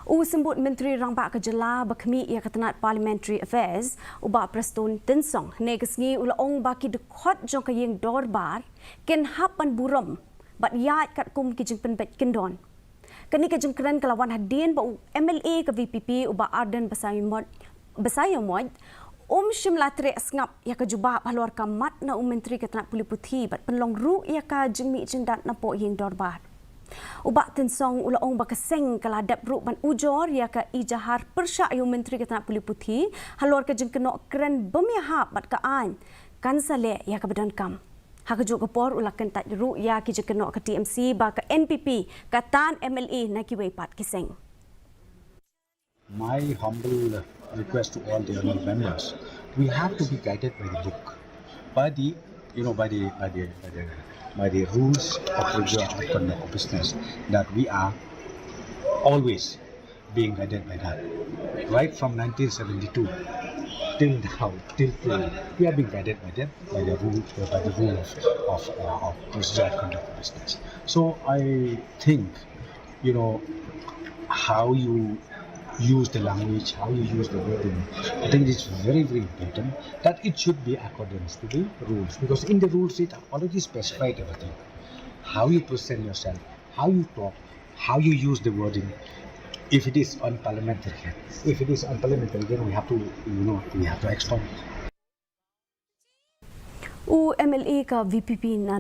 Symbud Myntri Rangbah kejela berkemi ia ketenat Parliamentary Affairs ubah Preston Tensong negesngi ulaong baki Dkhot jong ka Ïingdorbar ken hapan buram bat Ïaid Katkum ki jing penbet Kyndon. Kani ka jing keren kelawan hadin ba MLA ke VPP ubah Arden Besayamod Shimlatre ngap ia ka jubah halor ka mat na Myntri ketenat Puli Putih bat penlong ru ia ka jing mi jing dat na po Ïingdorbar. Ubak tensong ulaong bakaseng kaladap ruk ban ujor ya ka ijahar persya ayu Myntri ketenat Puli Putih halor ka jeng kenok keren bemiahap bat kaan kan sale ya ka badan kam hak juk kepor ulakan tak ruk ya ki jeng kenok ka TMC ba ka NPP katan MLA na ki pat kiseng. My humble request to all the honourable members, we have to be guided by the book, by the rules of conduct of business, that we are always being guided by that. Right from 1972 till now, till today, we are being guided by them, by the rule of procedure and conduct of business. So I think, how you use the language, how you use the wording, I think it's very, very important that it should be accordance to the rules, because in the rules it already specified everything. How you present yourself, how you talk, how you use the wording. If it is unparliamentary, then we have to explain. MLA ka VPP na